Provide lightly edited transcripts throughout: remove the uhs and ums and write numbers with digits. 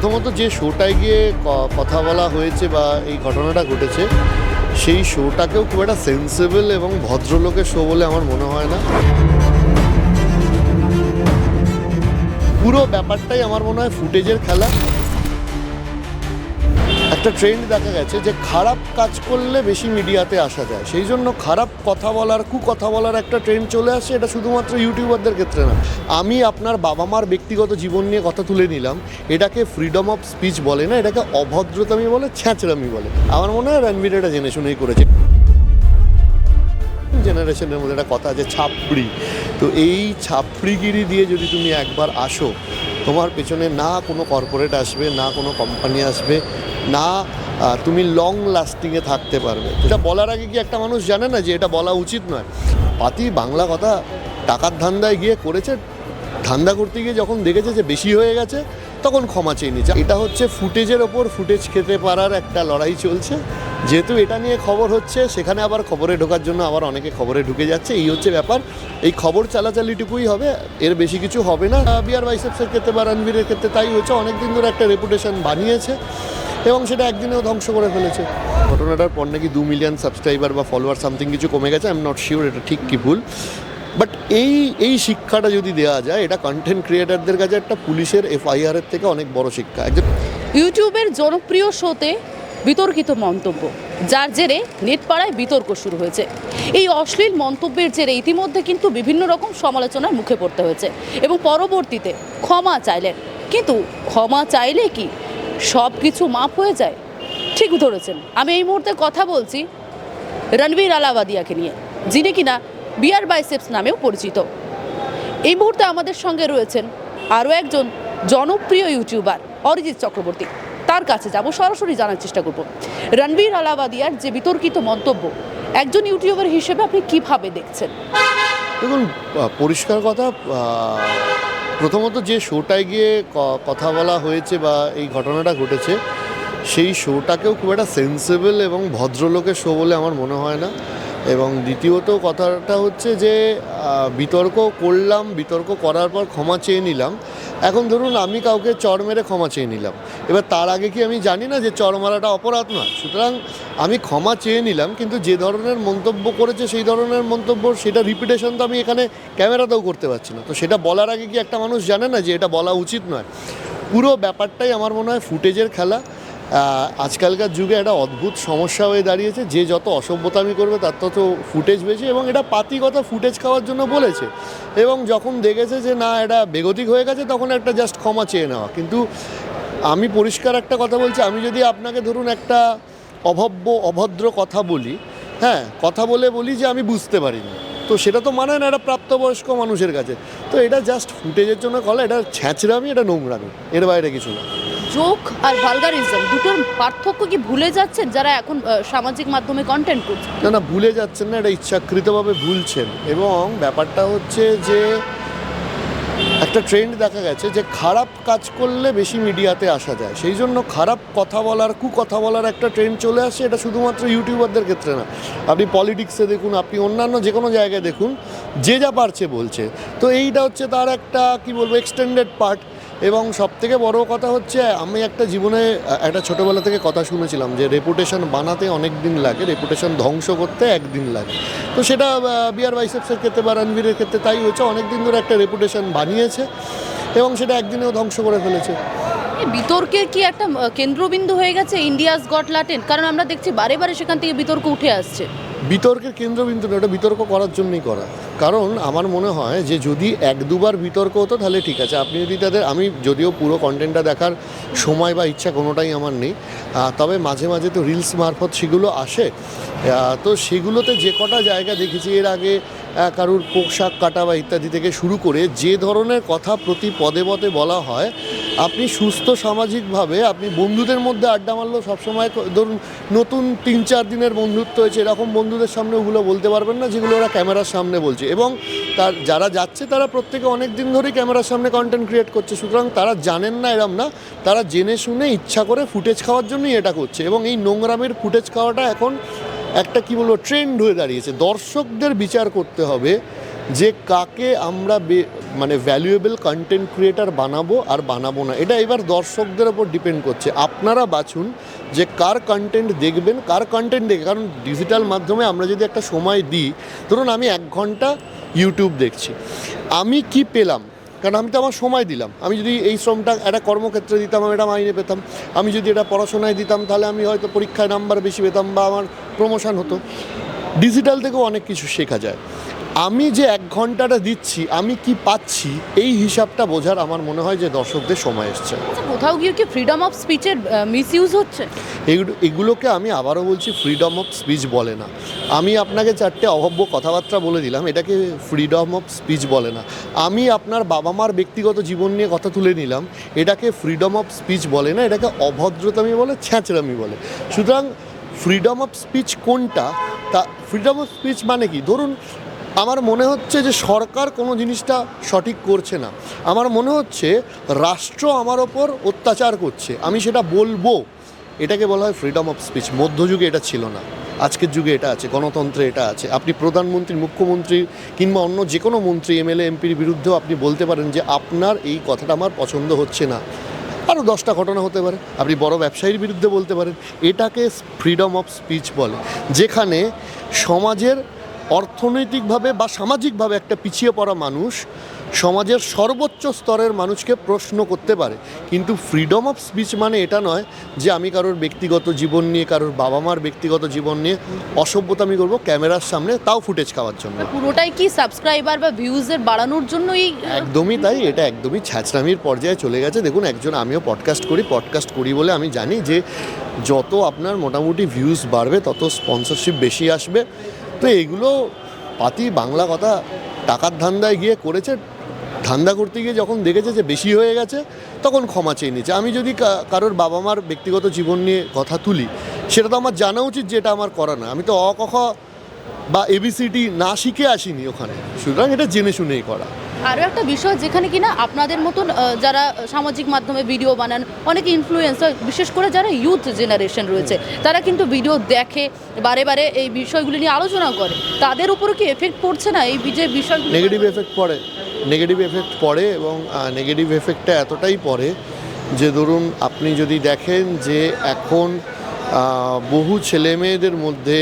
প্রথমত যে শোটায় গিয়ে কথা বলা হয়েছে বা এই ঘটনাটা ঘটেছে সেই শোটাকেও খুব একটা সেন্সেবল এবং ভদ্রলোকের শো বলে আমার মনে হয় না। পুরো ব্যাপারটাই আমার মনে হয় ফুটেজের খেলা। একটা ট্রেন্ড দেখা গেছে যে খারাপ কাজ করলে বেশি মিডিয়াতে আসা যায়, সেই জন্য খারাপ কথা বলার কথা বলার একটা ট্রেন্ড চলে আসে। এটা শুধুমাত্র ইউটিউবারদের ক্ষেত্রে না, আমি আপনার বাবা মার ব্যক্তিগত জীবন নিয়ে কথা তুলে নিলাম, এটাকে ফ্রিডম অফ স্পিচ বলে না, এটাকে অভদ্রতামি বলে, ছ্যাঁচড়ামি বলে। আমার মনে হয় রণবীর এটা জেনে শুনেই করেছে। জেনারেশনের মধ্যে একটা কথা আছে ছাপড়ি, তো এই ছাপড়িগিরি দিয়ে যদি তুমি একবার আসো, তোমার পেছনে না কোনো কর্পোরেট আসবে, না কোনো কোম্পানি আসবে, না তুমি লং লাস্টিংয়ে থাকতে পারবে। এটা বলার আগে কি একটা মানুষ জানে না যে এটা বলা উচিত নয়? পাতি বাংলা কথা টাকার ধান্দায় গিয়ে করেছে, ধান্দা করতে গিয়ে যখন দেখেছে যে বেশি হয়ে গেছে তখন ক্ষমা চেয়ে নিচ্ছে। এটা হচ্ছে ফুটেজের ওপর ফুটেজ খেতে পারার একটা লড়াই চলছে। যেহেতু এটা নিয়ে খবর হচ্ছে, সেখানে আবার খবরে ঢোকার জন্য আবার অনেকে খবরে ঢুকে যাচ্ছে, এই হচ্ছে ব্যাপার। এই খবর চালাচালিটুকুই হবে, এর বেশি কিছু হবে না। বিয়ার বাইসেপসের ক্ষেত্রে বা রণবীরের ক্ষেত্রে তাই হয়েছে, অনেকদিন ধরে একটা রেপুটেশন বানিয়েছে এবং সেটা একদিনেও ধ্বংস করে ফেলেছে। ঘটনাটার পর নাকি 2 মিলিয়ন সাবস্ক্রাইবার বা ফলোয়ার সামথিং কিছু কমে গেছে, আই এম নট শিওর এটা ঠিক কি ভুল। বাট এই শিক্ষাটা যদি দেওয়া যায়, এটা কন্টেন্ট ক্রিয়েটারদের কাছে একটা পুলিশের এফআইআরের থেকে অনেক বড় শিক্ষা। ইউটিউবের জনপ্রিয় শোতে বিতর্কিত মন্তব্য, যার জেরে নেটপাড়ায় বিতর্ক শুরু হয়েছে। এই অশ্লীল মন্তব্যের জেরে ইতিমধ্যে কিন্তু বিভিন্ন রকম সমালোচনার মুখে পড়তে হয়েছে এবং পরবর্তীতে ক্ষমা চাইলেন। কিন্তু ক্ষমা চাইলে কি সব কিছু মাফ হয়ে যায়? ঠিক ধরেছেন, আমি এই মুহূর্তে কথা বলছি রণবীর আলাওয়াদিয়াকে নিয়ে, যিনি কিনা বিয়ার বাইসেপস নামেও পরিচিত। এই মুহূর্তে আমাদের সঙ্গে রয়েছেন আরও একজন জনপ্রিয় ইউটিউবার অরিজিৎ চক্রবর্তী। তার কাছে যাব, সরাসরি জানার চেষ্টা করব রণবীর আলাওয়াদিয়ার যে বিতর্কিত মন্তব্য, একজন ইউটিউবার হিসেবে আপনি কিভাবে দেখছেন? দেখুন, পরিষ্কার কথা, প্রথমত যে শোটায় গিয়ে কথা বলা হয়েছে বা এই ঘটনাটা ঘটেছে সেই শোটাকেও খুব একটা সেন্সেবল এবং ভদ্রলোকের শো বলে আমার মনে হয় না। এবং দ্বিতীয়ত কথাটা হচ্ছে যে বিতর্ক করলাম, বিতর্ক করার পর ক্ষমা চেয়ে নিলাম। এখন ধরুন আমি কাউকে চড় মেরে ক্ষমা চেয়ে নিলাম, এবার তার আগে কি আমি জানি না যে চড় মারাটা অপরাধ নয়? সুতরাং আমি ক্ষমা চেয়ে নিলাম, কিন্তু যে ধরনের মন্তব্য করেছে সেই ধরনের মন্তব্য, সেটা রিপিটেশন তো আমি এখানে ক্যামেরাতেও করতে পারছি না। তো সেটা বলার আগে কি একটা মানুষ জানে না যে এটা বলা উচিত নয়? পুরো ব্যাপারটাই আমার মনে হয় ফুটেজের খেলা। আজকালকার যুগে একটা অদ্ভুত সমস্যা হয়ে দাঁড়িয়েছে, যে যত অসভ্যতামি করবে তার তত ফুটেজ বেশি, এবং এটা পাতি কথা ফুটেজ খাওয়ার জন্য বলেছে। এবং যখন দেখেছে যে না এটা বেগতিক হয়ে গেছে, তখন একটা জাস্ট ক্ষমা চেয়ে নেওয়া। কিন্তু আমি পরিষ্কার একটা কথা বলছি, আমি যদি আপনাকে ধরুন একটা অভদ্র কথা বলি, হ্যাঁ, কথা বলি যে আমি বুঝতে পারিনি, তো সেটা তো মানে না এটা প্রাপ্তবয়স্ক মানুষের কাছে। তো এটা জাস্ট ফুটেজের জন্য কলা, এটা ছ্যাঁচড়ামি, এটা নোংরামি, এর বাইরে কিছু না। জোক আর ভালগারিজম দুটোর পার্থক্য কি ভুলে যাচ্ছেন যারা এখন সামাজিক মাধ্যমে কন্টেন্ট করছে? না, ভুলে যাচ্ছেন না, এটা ইচ্ছাকৃতভাবে ভুলছেন। এবং ব্যাপারটা হচ্ছে যে একটা ট্রেন্ড দেখা গেছে যে খারাপ কাজ করলে বেশি মিডিয়াতে আসা যায়, সেই জন্য খারাপ কথা বলার কথা বলার একটা ট্রেন্ড চলে আসে। এটা শুধুমাত্র ইউটিউবারদের ক্ষেত্রে না, আপনি পলিটিক্সে দেখুন, আপনি অন্যান্য যে কোনো জায়গায় দেখুন, যে যা পারছে বলছে। তো এইটা হচ্ছে তার একটা কি বলবো এক্সটেন্ডেড পার্ট। এবং সবথেকে বড় কথা হচ্ছে, আমি একটা জীবনে একটা ছোটোবেলা থেকে কথা শুনেছিলাম যে রেপুটেশন বানাতে অনেক দিন লাগে, রেপুটেশন ধ্বংস করতে একদিন লাগে। তো সেটা বিয়ার বাইসেপসের ক্ষেত্রে বা রণবীরের ক্ষেত্রে তাই হয়েছে, অনেক দিন ধরে একটা রেপুটেশন বানিয়েছে এবং সেটা একদিনেও ধ্বংস করে ফেলেছে। বিতর্কের কি একটা কেন্দ্রবিন্দু হয়ে গেছে ইন্ডিয়াস গট ট্যালেন্ট? কারণ আমরা দেখছি বারে বারে সেখান থেকে বিতর্ক উঠে আসছে। বিতর্কের কেন্দ্রবিন্দু না, ওটা বিতর্ক করার জন্যই করা। কারণ আমার মনে হয় যে যদি 1-2বার বিতর্ক হতো তাহলে ঠিক আছে। আপনি যদি আমি যদিও পুরো কন্টেন্টটা দেখার সময় বা ইচ্ছা কোনোটাই আমার নেই, তবে মাঝে মাঝে তো রিলস মারফত সেগুলো আসে। তো সেগুলোতে যে কটা জায়গা দেখেছি এর আগে, কারুর পোশাক কাটা বা ইত্যাদি থেকে শুরু করে যে ধরনের কথা প্রতি পদে পদে বলা হয়, আপনি সুস্থ সামাজিকভাবে আপনি বন্ধুদের মধ্যে আড্ডা মারলেও সবসময় ধরুন নতুন 3-4 দিনের বন্ধুত্ব হয়েছে, এরকম বন্ধুদের সামনে ওগুলো বলতে পারবেন না যেগুলো ওরা ক্যামেরার সামনে বলছে। এবং তার যারা যাচ্ছে তারা প্রত্যেকে অনেক দিন ধরেই ক্যামেরার সামনে কন্টেন্ট ক্রিয়েট করছে, সুতরাং তারা জানেন না এরম না, তারা জেনে শুনে ইচ্ছা করে ফুটেজ খাওয়ার জন্যই এটা করছে। এবং এই নোংরামের ফুটেজ খাওয়াটা এখন একটা কি বলবো ট্রেন্ড হয়ে দাঁড়িয়েছে। দর্শকদের বিচার করতে হবে যে কাকে আমরা মানে ভ্যালুয়েবল কন্টেন্ট ক্রিয়েটার বানাবো আর বানাবো না, এটা এবার দর্শকদের ওপর ডিপেন্ড করছে। আপনারা বাছুন যে কার কন্টেন্ট দেখবেন, কার কন্টেন্ট দেখে। কারণ ডিজিটাল মাধ্যমে আমরা যদি একটা সময় দিই, ধরুন আমি 1 ঘন্টা ইউটিউব দেখছি, আমি কি পেলাম? কারণ আমি তো আমার সময় দিলাম। আমি যদি এই শ্রমটা একটা কর্মক্ষেত্রে দিতাম, আমি এটা মাইনে পেতাম। আমি যদি এটা পড়াশোনায় দিতাম, তাহলে আমি হয়তো পরীক্ষায় নাম্বার বেশি পেতাম বা আমার প্রমোশন হতো। ডিজিটাল থেকেও অনেক কিছু শেখা যায়। আমি যে 1 ঘন্টাটা দিচ্ছি, আমি কি পাচ্ছি, এই হিসাবটা বোঝার আমার মনে হয় যে দর্শকদের সময় এসছে। আচ্ছা, কোথাও গিয়ে কি ফ্রিডম অফ স্পিচের মিসইউজ হচ্ছে? এগুলোকে আমি আবারও বলছি, ফ্রিডম অফ স্পিচ বলে না। আমি আপনাকে 4টে অভব্য কথাবার্তা বলে দিলাম, এটাকে ফ্রিডম অফ স্পিচ বলে না। আমি আপনার বাবা মার ব্যক্তিগত জীবন নিয়ে কথা তুলে নিলাম, এটাকে ফ্রিডম অফ স্পিচ বলে না, এটাকে অভদ্রতামি বলে, ছ্যাঁচড়ামি বলে। সুতরাং ফ্রিডম অফ স্পিচ কোনটা? তা ফ্রিডম অফ স্পিচ মানে কি? ধরুন আমার মনে হচ্ছে যে সরকার কোনো জিনিসটা সঠিক করছে না, আমার মনে হচ্ছে রাষ্ট্র আমার ওপর অত্যাচার করছে, আমি সেটা বলবো, এটাকে বলা হয় ফ্রিডম অফ স্পিচ। মধ্যযুগে এটা ছিল না, আজকের যুগে এটা আছে, গণতন্ত্রে এটা আছে। আপনি প্রধানমন্ত্রী, মুখ্যমন্ত্রী কিংবা অন্য যে কোনো মন্ত্রী, এমএলএ, এমপির বিরুদ্ধেও আপনি বলতে পারেন যে আপনার এই কথাটা আমার পছন্দ হচ্ছে না। আরও 10টা ঘটনা হতে পারে। আপনি বড় ব্যবসায়ীর বিরুদ্ধে বলতে পারেন। এটাকে ফ্রিডম অফ স্পিচ বলে, যেখানে সমাজের অর্থনৈতিকভাবে বা সামাজিকভাবে একটা পিছিয়ে পড়া মানুষ সমাজের সর্বোচ্চ স্তরের মানুষকে প্রশ্ন করতে পারে। কিন্তু ফ্রিডম অফ স্পিচ মানে এটা নয় যে আমি কারোর ব্যক্তিগত জীবন নিয়ে, কারোর বাবা মার ব্যক্তিগত জীবন নিয়ে অসভ্যতামি করবো ক্যামেরার সামনে, তাও ফুটেজ খাওয়ার জন্য। পুরোটাই কি সাবস্ক্রাইবার বা ভিউজের বাড়ানোর জন্যই? একদমই তাই, এটা একদমই ছ্যাঁচড়ামির পর্যায়ে চলে গেছে। দেখুন, আমিও পডকাস্ট করি বলে আমি জানি যে যত আপনার মোটামুটি ভিউজ বাড়বে তত স্পন্সরশিপ বেশি আসবে। তো এইগুলো পাতি বাংলা কথা, টাকার ধান্দায় গিয়ে করেছে। ধান্দা করতে গিয়ে যখন দেখেছে যে বেশি হয়ে গেছে, তখন ক্ষমা চেয়ে নিচ্ছে। আমি যদি কারোর বাবা মার ব্যক্তিগত জীবন নিয়ে কথা তুলি, সেটা তো আমার জানা উচিত যে এটা আমার করা না। আমি তো অ ক খ বা এবিসিডি না শিখে আসিনি ওখানে, সুতরাং এটা জেনে শুনেই করা। আরও একটা বিষয়, যেখানে কিনা আপনাদের মতন যারা সামাজিক মাধ্যমে ভিডিও বানান, অনেক ইনফ্লুয়েন্সার, বিশেষ করে যারা ইউথ জেনারেশন রয়েছে, তারা কিন্তু ভিডিও দেখে, বারে বারে এই বিষয়গুলি নিয়ে আলোচনা করে। তাদের উপরে কি এফেক্ট পড়ছে না এই যে বিষয়গুলো? নেগেটিভ এফেক্ট পড়ে এবং নেগেটিভ এফেক্টটা এতটাই পড়ে যে ধরুন আপনি যদি দেখেন যে এখন বহু ছেলে মেয়েদের মধ্যে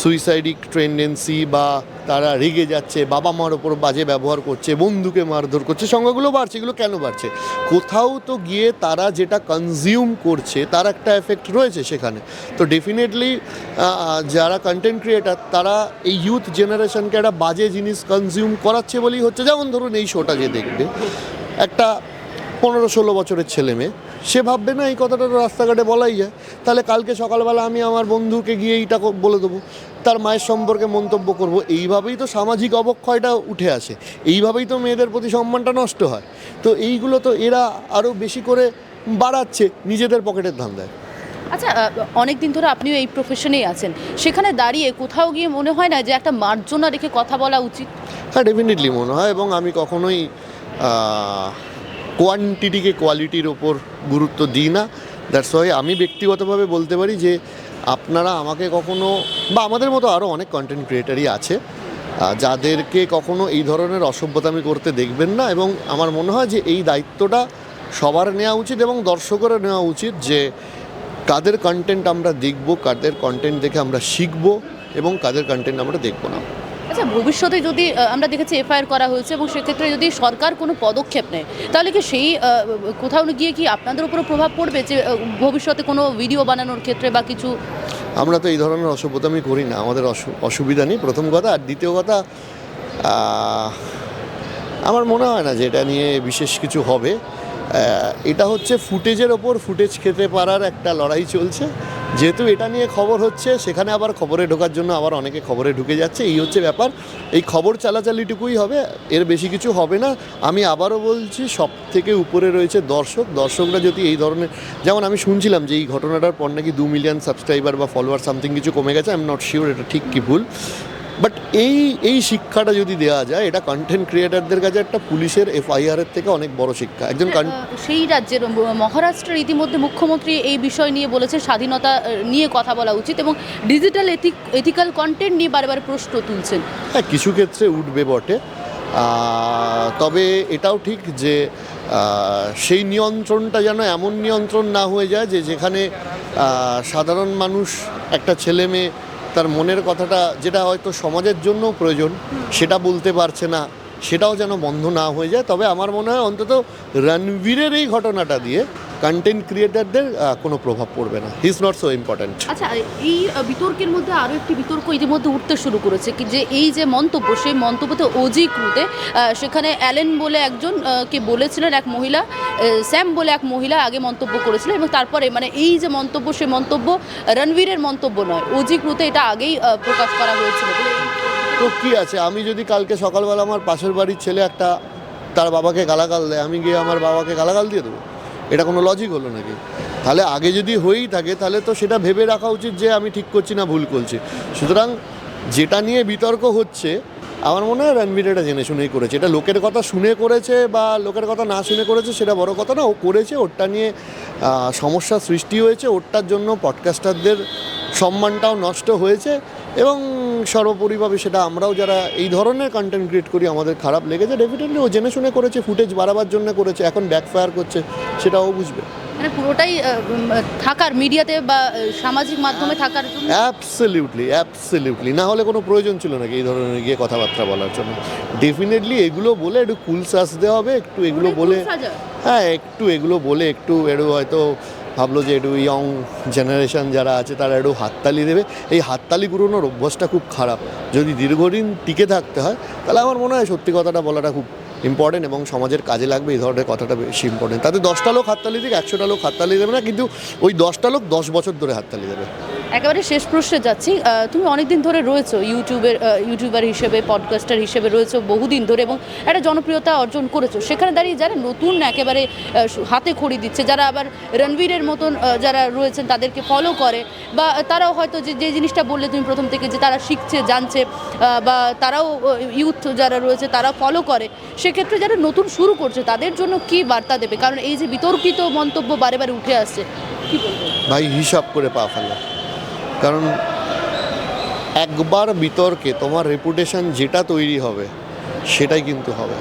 সুইসাইডিক টেন্ডেন্সি, বা তারা রেগে যাচ্ছে, বাবা মার ওপর বাজে ব্যবহার করছে, বন্ধুকে মারধর করছে, সংখ্যাগুলো বাড়ছে। এগুলো কেন বাড়ছে? কোথাও তো গিয়ে তারা যেটা কনজিউম করছে তার একটা এফেক্ট রয়েছে সেখানে। তো ডেফিনেটলি যারা কন্টেন্ট ক্রিয়েটার, তারা এই ইউথ জেনারেশনকে একটা বাজে জিনিস কনজিউম করাচ্ছে বলেই হচ্ছে। যেমন ধরুন এই শোটা যে দেখবে একটা 15-16 বছরের ছেলে মেয়ে, সে ভাববে না এই কথাটা তো রাস্তাঘাটে বলাই যায়, তাহলে কালকে সকালবেলা আমি আমার বন্ধুকে গিয়ে এইটা বলে দেবো, তার মায়ের সম্পর্কে মন্তব্য করব। এইভাবেই তো সামাজিক অবক্ষয়টা উঠে আসে, এইভাবেই তো মেয়েদের প্রতি সম্মানটা নষ্ট হয়। তো এইগুলো তো এরা আরও বেশি করে বাড়াচ্ছে নিজেদের পকেটের ধান্দায়। আচ্ছা, অনেক দিন ধরে আপনিও এই প্রফেশনেই আছেন, সেখানে দাঁড়িয়ে কোথাও গিয়ে মনে হয় না যে একটা মার্জনা রেখে কথা বলা উচিত? হ্যাঁ, ডেফিনেটলি মনে হয়, এবং আমি কখনোই কোয়ান্টিটিকে কোয়ালিটির ওপর গুরুত্ব দিই না। দ্যাটস ওয়াই আমি ব্যক্তিগতভাবে বলতে পারি যে আপনারা আমাকে কখনো, বা আমাদের মতো আরও অনেক কন্টেন্ট ক্রিয়েটারই আছে যাদেরকে কখনো এই ধরনের অসভ্যতামি করতে দেখবেন না। এবং আমার মনে হয় যে এই দায়িত্বটা সবার নেওয়া উচিত এবং দর্শকেরও নেওয়া উচিত যে কাদের কন্টেন্ট আমরা দেখব, কাদের কন্টেন্ট দেখে আমরা শিখব এবং কাদের কন্টেন্ট আমরা দেখব না। আচ্ছা, ভবিষ্যতে যদি আমরা দেখেছি এফআইআর করা হয়েছে, এবং সেক্ষেত্রে যদি সরকার কোনো পদক্ষেপ নেয়, তাহলে কি সেই কোথাও গিয়ে কি আপনাদের উপরও প্রভাব পড়বে যে ভবিষ্যতে কোনো ভিডিও বানানোর ক্ষেত্রে বা কিছু? আমরা তো এই ধরনের অসভ্যতামি করি না, আমাদের অসুবিধা নেই, প্রথম কথা। আর দ্বিতীয় কথা, আমার মনে হয় না যে এটা নিয়ে বিশেষ কিছু হবে। এটা হচ্ছে ফুটেজের ওপর ফুটেজ খেতে পারার একটা লড়াই চলছে। যেহেতু এটা নিয়ে খবর হচ্ছে, সেখানে আবার খবরে ঢোকার জন্য আবার অনেকে খবরে ঢুকে যাচ্ছে, এই হচ্ছে ব্যাপার। এই খবর চালাচালিটুকুই হবে, এর বেশি কিছু হবে না। আমি আবারও বলছি, সব থেকে উপরে রয়েছে দর্শকরা যদি এই ধরনের, যেমন আমি শুনছিলাম যে এই ঘটনাটার পর নাকি 2 মিলিয়ন সাবস্ক্রাইবার বা ফলোয়ার সামথিং কিছু কমে গেছে। আই এম নট শিওর এটা ঠিক কি ভুল, বাট এই শিক্ষাটা যদি দেওয়া যায়, এটা কন্টেন্ট ক্রিয়েটারদের কাছে একটা পুলিশের এফআইআরের থেকে অনেক বড় শিক্ষা। একজন সেই রাজ্যের মহারাষ্ট্রের ইতিমধ্যে মুখ্যমন্ত্রী এই বিষয় নিয়ে বলেছে স্বাধীনতা নিয়ে কথা বলা উচিত, এবং ডিজিটাল এথিক্যাল কন্টেন্ট নিয়ে বারবার প্রশ্ন তুলছেন। হ্যাঁ, কিছু ক্ষেত্রে উঠবে বটে, তবে এটাও ঠিক যে সেই নিয়ন্ত্রণটা যেন এমন নিয়ন্ত্রণ না হয়ে যায় যে যেখানে সাধারণ মানুষ একটা ছেলে মেয়ে তার মনের কথাটা যেটা হয়তো সমাজের জন্য প্রয়োজন সেটা বলতে পারছে না, সেটাও যেন বন্ধ না হয়ে যায়। তবে আমার মনে হয় অন্তত রণবীরের এই ঘটনাটা দিয়ে কন্টেন্ট ক্রিয়েটারদের কোনো প্রভাব পড়বে না। He is not so important. আচ্ছা, এই বিতর্কের মধ্যে আরও একটি বিতর্ক ইতিমধ্যে উঠতে শুরু করেছে কি যে এই যে মন্তব্য, সেই মন্তব্যতে ওজি ক্রুতে সেখানে অ্যালেন বলে একজন কে বলেছিলেন এক মহিলা, স্যাম বলে এক মহিলা আগে মন্তব্য করেছিলেন এবং তারপরে মানে এই যে মন্তব্য, সেই মন্তব্য রণবীরের মন্তব্য নয়, ওজি ক্রুতে এটা আগেই প্রকাশ করা হয়েছিল বলে। তো কী আছে, আমি যদি কালকে সকালবেলা আমার পাশের বাড়ির ছেলে একটা তার বাবাকে গালাগাল দেয়, আমি গিয়ে আমার বাবাকে গালাগাল দিয়ে দেবো? এটা কোনো লজিক হলো নাকি? তাহলে আগে যদি হয়েই থাকে তাহলে তো সেটা ভেবে রাখা উচিত যে আমি ঠিক করছি না ভুল করছি। সুতরাং যেটা নিয়ে বিতর্ক হচ্ছে আমার মনে হয় রণবীর এটা জেনে শুনেই করেছে। এটা লোকের কথা শুনে করেছে বা লোকের কথা না শুনে করেছে সেটা বড় কথা না, ও করেছে, ওরটা নিয়ে সমস্যা সৃষ্টি হয়েছে, ওরটার জন্য পডকাস্টারদের সম্মানটাও নষ্ট হয়েছে এবং সর্বোপরিভাবে সেটা আমরাও যারা এই ধরনের কন্টেন্ট ক্রিয়েট করি আমাদের খারাপ লেগেছে। ডেফিনেটলি ও জেনে শুনে করেছে, ফুটেজ বাড়াবার জন্য করেছে, এখন ব্যাকফায়ার করছে সেটাও বুঝবে। মানে পুরোটাই থাকার মিডিয়াতে বা সামাজিক মাধ্যমে থাকার জন্য। অ্যাবসলিউটলি, না হলে কোনো প্রয়োজন ছিল নাকি এই ধরনের গিয়ে কথাবার্তা বলার জন্য? ডেফিনেটলি এগুলো বলে একটু কুল সাজতে হবে, একটু এগুলো বলে, হ্যাঁ একটু এগুলো বলে একটু হয়তো ভাবলো যে একটু ইয়ং জেনারেশন যারা আছে তারা একটু হাততালি দেবে। এই হাততালি কুড়োনোর অভ্যাসটা খুব খারাপ। যদি দীর্ঘদিন টিকে থাকতে হয় তাহলে আমার মনে হয় সত্যি কথাটা বলাটা খুব ইম্পর্টেন্ট এবং সমাজের কাজে লাগবে। এই ধরনের কথাটা বেশি ইম্পর্টেন্ট। তাতে 10টা লোক হাততালি দিক, 100টা লোক হাততালি দেবে না, কিন্তু ওই 10টা লোক 10 বছর ধরে হাততালি দেবে। একেবারে শেষ প্রশ্নে যাচ্ছি, তুমি অনেকদিন ধরে রয়েছো ইউটিউবার হিসেবে, পডকাস্টার হিসেবে রয়েছো বহুদিন ধরে এবং একটা জনপ্রিয়তা অর্জন করেছো। সেখানে দাঁড়িয়ে যারা নতুন একেবারে হাতে খড়ি দিচ্ছে, যারা আবার রণবীরের মতন যারা রয়েছেন তাদেরকে ফলো করে বা তারাও হয়তো যে জিনিসটা বললে তুমি প্রথম থেকে যে তারা শিখছে, জানছে বা তারাও ইউথ যারা রয়েছে তারা ফলো করে, সেক্ষেত্রে যারা নতুন শুরু করছে তাদের জন্য কি বার্তা দেবে? কারণ এই যে বিতর্কিত মন্তব্য বারে বারে উঠে আসছে, কি বলবো? ভাই হিসাব করে পা ফেলো, কারণ একবার বিতর্কে তোমার রেপুটেশন যেটা তৈরি হবে সেটাই কিন্তু হবে।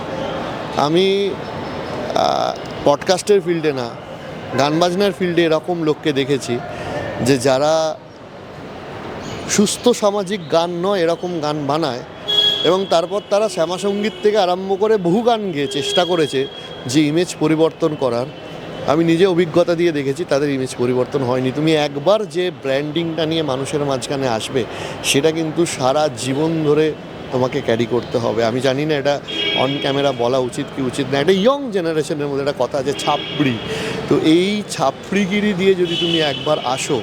আমি পডকাস্টের ফিল্ডে না, গান বাজনার ফিল্ডে এরকম লোককে দেখেছি যে যারা সুস্থ সামাজিক গান নয় এরকম গান বানায় এবং তারপর তারা শ্যামাসঙ্গীত থেকে আরম্ভ করে বহু গান গেয়ে চেষ্টা করেছে যে ইমেজ পরিবর্তন করার। আমি নিজে অভিজ্ঞতা দিয়ে দেখেছি তাদের ইমেজ পরিবর্তন হয়নি। তুমি একবার যে ব্র্যান্ডিংটা নিয়ে মানুষের মাঝখানে আসবে সেটা কিন্তু সারা জীবন ধরে তোমাকে ক্যারি করতে হবে। আমি জানি না এটা অন ক্যামেরা বলা উচিত কি উচিত না, একটা ইয়ং জেনারেশনের মধ্যে একটা কথা আছে ছাপড়ি। তো এই ছাপড়িগিরি দিয়ে যদি তুমি একবার আসো,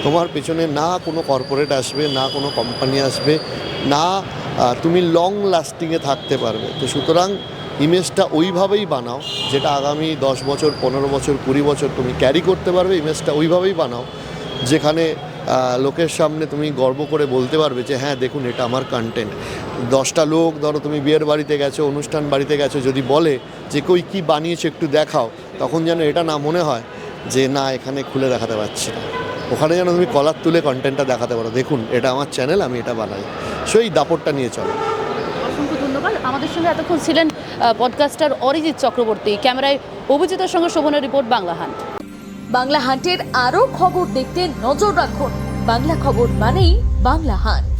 তোমার পেছনে না কোনো কর্পোরেট আসবে, না কোনো কোম্পানি আসবে, না তুমি লং লাস্টিংয়ে থাকতে পারবে। তো সুতরাং ইমেজটা ওইভাবেই বানাও যেটা আগামী 10 বছর, 15 বছর, 20 বছর তুমি ক্যারি করতে পারবে। ইমেজটা ওইভাবেই বানাও যেখানে লোকের সামনে তুমি গর্ব করে বলতে পারবে যে হ্যাঁ দেখুন এটা আমার কন্টেন্ট। 10টা লোক, ধরো তুমি বিয়ের বাড়িতে গেছো, অনুষ্ঠান বাড়িতে গেছো, যদি বলে যে কই কী বানিয়েছে একটু দেখাও, তখন যেন এটা না মনে হয় যে না এখানে খুলে দেখাতে পারছি না। ওখানে যেন তুমি কলার তুলে কন্টেন্টটা দেখাতে পারো, দেখুন এটা আমার চ্যানেল, আমি এটা বানাই। সেই দাপটটা নিয়ে চলো। অসংখ্য ধন্যবাদ। আমাদের সঙ্গে এতক্ষণ ছিলেন পডকাস্টার অরিজিৎ চক্রবর্তী, ক্যামেরায় অভিজিতের সঙ্গে শোভনের রিপোর্ট, বাংলা হান্ট। বাংলা হান্টের আরও খবর দেখতে নজর রাখুন। বাংলা খবর মানেই বাংলা হান্ট।